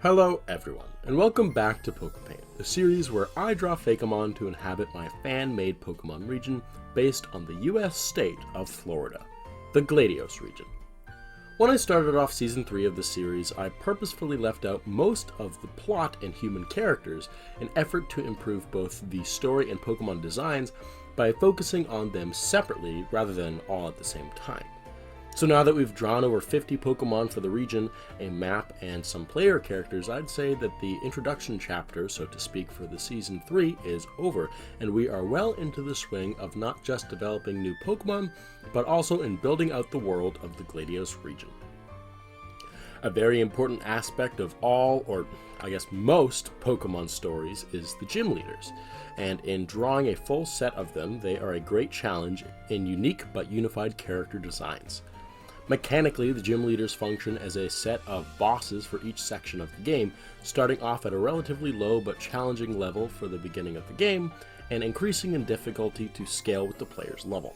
Hello everyone, and welcome back to Pokepaint, a series where I draw Fakemon to inhabit my fan-made Pokemon region based on the US state of Florida, the Gladios region. When I started off Season 3 of the series, I purposefully left out most of the plot and human characters in effort to improve both the story and Pokemon designs by focusing on them separately rather than all at the same time. So now that we've drawn over 50 Pokemon for the region, a map, and some player characters, I'd say that the introduction chapter, so to speak, for the Season 3 is over, and we are well into the swing of not just developing new Pokemon, but also in building out the world of the Gladios region. A very important aspect of all, or I guess most, Pokemon stories is the gym leaders, and in drawing a full set of them, they are a great challenge in unique but unified character designs. Mechanically, the gym leaders function as a set of bosses for each section of the game, starting off at a relatively low but challenging level for the beginning of the game, and increasing in difficulty to scale with the player's level.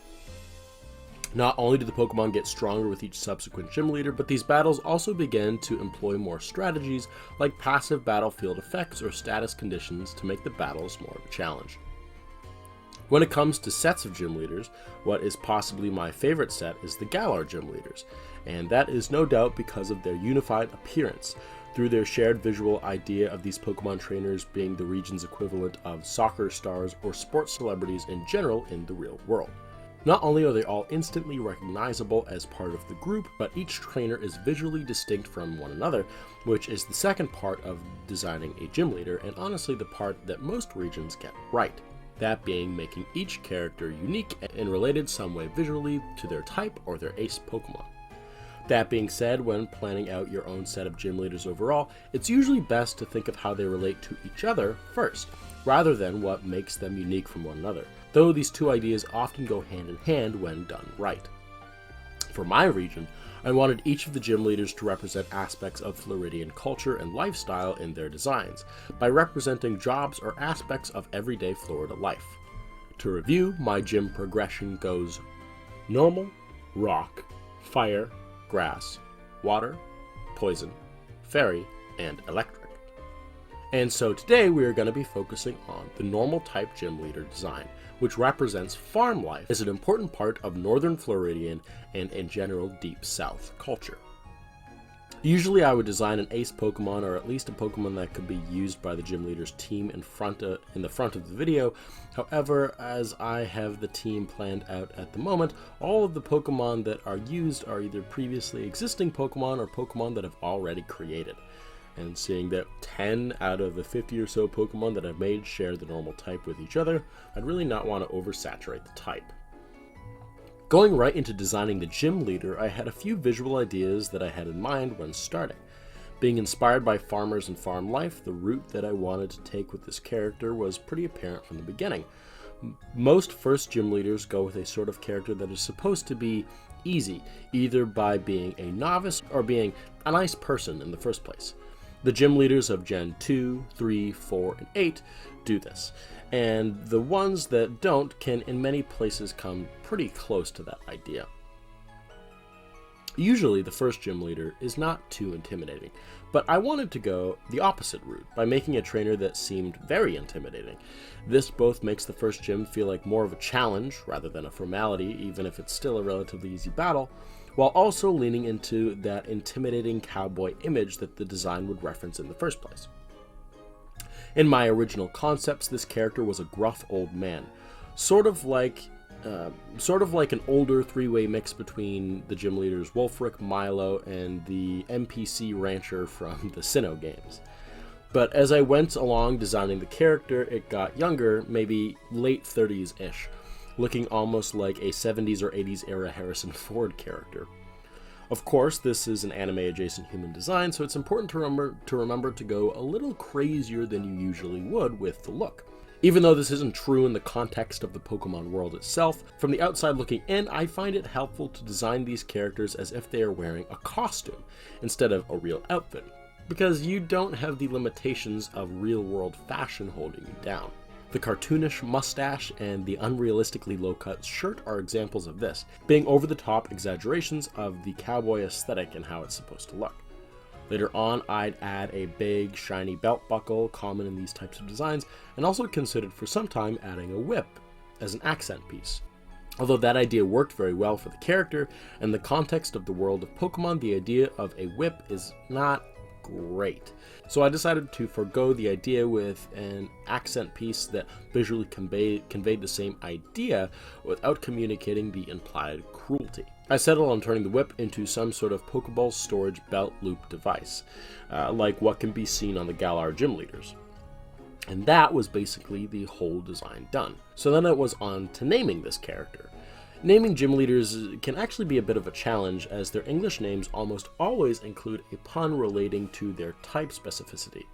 Not only do the Pokemon get stronger with each subsequent gym leader, but these battles also begin to employ more strategies like passive battlefield effects or status conditions to make the battles more of a challenge. When it comes to sets of gym leaders, what is possibly my favorite set is the Galar gym leaders, and that is no doubt because of their unified appearance, through their shared visual idea of these Pokemon trainers being the region's equivalent of soccer stars or sports celebrities in general in the real world. Not only are they all instantly recognizable as part of the group, but each trainer is visually distinct from one another, which is the second part of designing a gym leader, and honestly the part that most regions get right. That being making each character unique and related some way visually to their type or their ace Pokemon. That being said, when planning out your own set of gym leaders overall, it's usually best to think of how they relate to each other first, rather than what makes them unique from one another, though these two ideas often go hand in hand when done right. For my region, I wanted each of the gym leaders to represent aspects of Floridian culture and lifestyle in their designs, by representing jobs or aspects of everyday Florida life. To review, my gym progression goes normal, rock, fire, grass, water, poison, fairy, and electric. And so today we are going to be focusing on the normal type gym leader design, which represents farm life as an important part of northern Floridian and in general deep south culture. Usually I would design an ace Pokemon, or at least a Pokemon that could be used by the gym leader's team in the front of the video. However, as I have the team planned out at the moment, all of the Pokemon that are used are either previously existing Pokemon or Pokemon that I've already created. And seeing that 10 out of the 50 or so Pokemon that I've made share the normal type with each other, I'd really not want to oversaturate the type. Going right into designing the gym leader, I had a few visual ideas that I had in mind when starting. Being inspired by farmers and farm life, the route that I wanted to take with this character was pretty apparent from the beginning. Most first gym leaders go with a sort of character that is supposed to be easy, either by being a novice or being a nice person in the first place. The gym leaders of Gen 2, 3, 4, and 8 do this, and the ones that don't can in many places come pretty close to that idea. Usually the first gym leader is not too intimidating, but I wanted to go the opposite route by making a trainer that seemed very intimidating. This both makes the first gym feel like more of a challenge rather than a formality, even if it's still a relatively easy battle, while also leaning into that intimidating cowboy image that the design would reference in the first place. In my original concepts, this character was a gruff old man, sort of like an older three-way mix between the gym leaders Wolfric, Milo, and the NPC rancher from the Sinnoh games. But as I went along designing the character, it got younger, maybe late 30s-ish, looking almost like a 70s or 80s era Harrison Ford character. Of course, this is an anime-adjacent human design, so it's important to remember to go a little crazier than you usually would with the look. Even though this isn't true in the context of the Pokemon world itself, from the outside looking in, I find it helpful to design these characters as if they are wearing a costume instead of a real outfit, because you don't have the limitations of real-world fashion holding you down. The cartoonish mustache and the unrealistically low-cut shirt are examples of this, being over-the-top exaggerations of the cowboy aesthetic and how it's supposed to look. Later on, I'd add a big, shiny belt buckle, common in these types of designs, and also considered for some time adding a whip as an accent piece. Although that idea worked very well for the character and the context of the world of Pokemon, the idea of a whip is not great. So I decided to forego the idea with an accent piece that visually conveyed the same idea without communicating the implied cruelty. I settled on turning the whip into some sort of Pokeball storage belt loop device, like what can be seen on the Galar gym leaders. And that was basically the whole design done. So then it was on to naming this character. Naming gym leaders can actually be a bit of a challenge, as their English names almost always include a pun relating to their type specificity.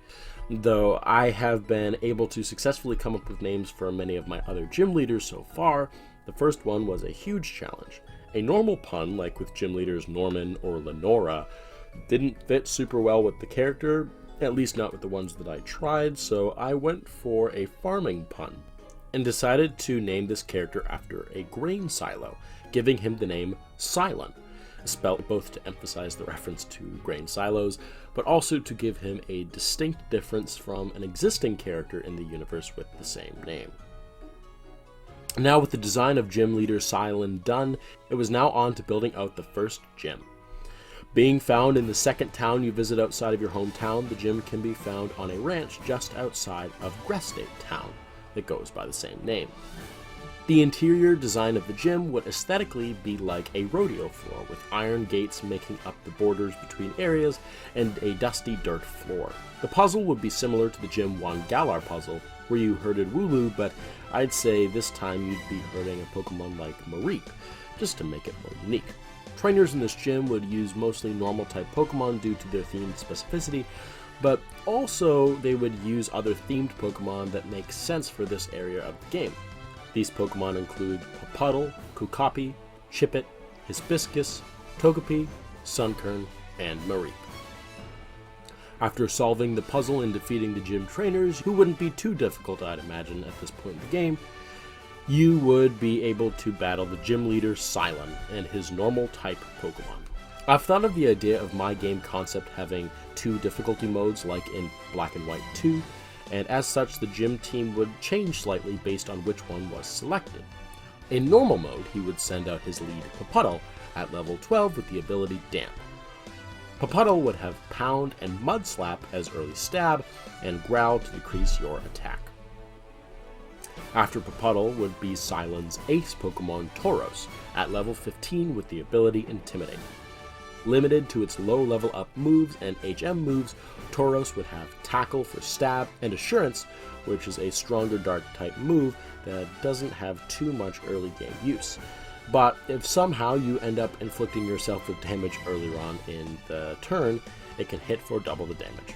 Though I have been able to successfully come up with names for many of my other gym leaders so far, the first one was a huge challenge. A normal pun, like with gym leaders Norman or Lenora, didn't fit super well with the character, at least not with the ones that I tried, so I went for a farming pun and decided to name this character after a grain silo, giving him the name Silon, spelled both to emphasize the reference to grain silos, but also to give him a distinct difference from an existing character in the universe with the same name. Now, with the design of gym leader Silon done, it was now on to building out the first gym. Being found in the second town you visit outside of your hometown, the gym can be found on a ranch just outside of Grestate Town that goes by the same name. The interior design of the gym would aesthetically be like a rodeo floor, with iron gates making up the borders between areas and a dusty dirt floor. The puzzle would be similar to the Gym 1 Galar puzzle, where you herded Wooloo, but I'd say this time you'd be herding a Pokemon like Mareep, just to make it more unique. Trainers in this gym would use mostly normal type Pokemon due to their themed specificity, but also they would use other themed Pokemon that make sense for this area of the game. These Pokemon include Puddle, Kukapi, Chippet, Hibiscus, Togepi, Sunkern, and Mareep. After solving the puzzle and defeating the gym trainers, who wouldn't be too difficult I'd imagine at this point in the game, you would be able to battle the gym leader Silon and his normal type Pokemon. I've thought of the idea of my game concept having two difficulty modes like in Black and White 2, and as such the gym team would change slightly based on which one was selected. In normal mode, he would send out his lead Puddle at level 12 with the ability Damp. Puddle would have Pound and Mud Slap as early stab, and Growl to decrease your attack. After Puddle would be Silon's ace Pokemon Tauros at level 15 with the ability Intimidate. Limited to its low level up moves and HM moves, Tauros would have Tackle for stab and Assurance, which is a stronger dark type move that doesn't have too much early game use. But if somehow you end up inflicting yourself with damage earlier on in the turn, it can hit for double the damage.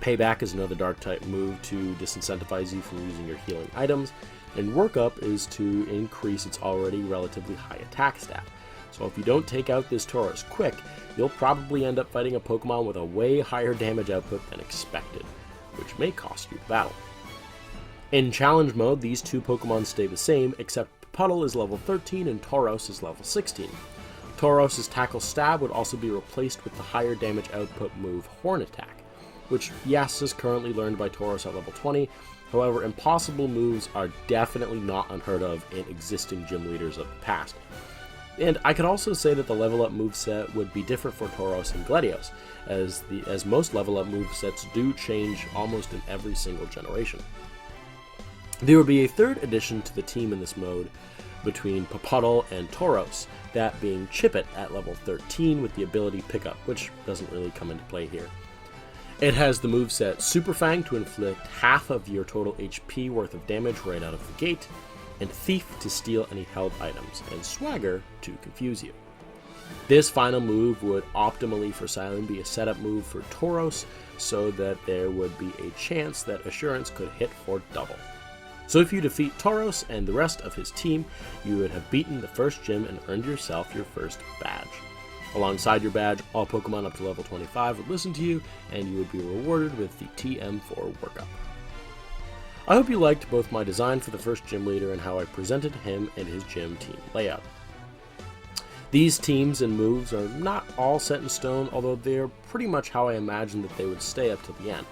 Payback is another dark type move to disincentivize you from using your healing items, and Workup is to increase its already relatively high attack stat. So if you don't take out this Tauros quick, you'll probably end up fighting a Pokemon with a way higher damage output than expected, which may cost you the battle. In challenge mode, these two Pokemon stay the same, except Puddle is level 13 and Tauros is level 16. Tauros' Tackle Stab would also be replaced with the higher damage output move Horn Attack, which yes is currently learned by Tauros at level 20, however impossible moves are definitely not unheard of in existing gym leaders of the past. And I could also say that the level up moveset would be different for Tauros and Gladios, as most level up movesets do change almost in every single generation. There would be a third addition to the team in this mode between Puddle and Tauros, that being Chippet at level 13 with the ability Pickup, which doesn't really come into play here. It has the moveset Super Fang to inflict half of your total HP worth of damage right out of the gate, and Thief to steal any held items, and Swagger to confuse you. This final move would optimally for Silon be a setup move for Tauros, so that there would be a chance that Assurance could hit for double. So if you defeat Tauros and the rest of his team, you would have beaten the first gym and earned yourself your first badge. Alongside your badge, all Pokemon up to level 25 would listen to you, and you would be rewarded with the TM4 Workup. I hope you liked both my design for the first gym leader and how I presented him and his gym team layout. These teams and moves are not all set in stone, although they're pretty much how I imagined that they would stay up till the end.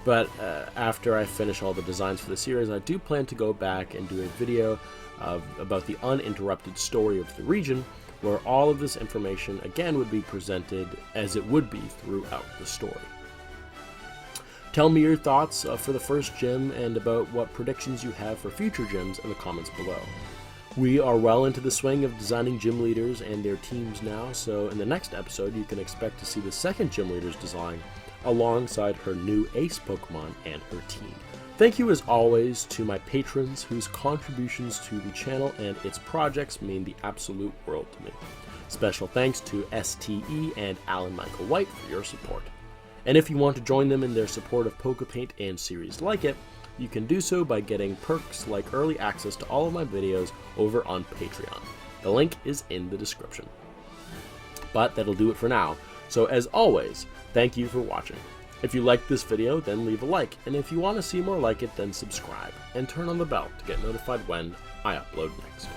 But after I finish all the designs for the series, I do plan to go back and do a video about the uninterrupted story of the region, where all of this information again would be presented as it would be throughout the story. Tell me your thoughts for the first gym and about what predictions you have for future gyms in the comments below. We are well into the swing of designing gym leaders and their teams now, so in the next episode you can expect to see the second gym leader's design alongside her new ace Pokemon and her team. Thank you as always to my patrons whose contributions to the channel and its projects mean the absolute world to me. Special thanks to STE and Alan Michael White for your support. And if you want to join them in their support of Pokepaint and series like it, you can do so by getting perks like early access to all of my videos over on Patreon. The link is in the description. But that'll do it for now, so as always, thank you for watching. If you liked this video, then leave a like, and if you want to see more like it, then subscribe, and turn on the bell to get notified when I upload next.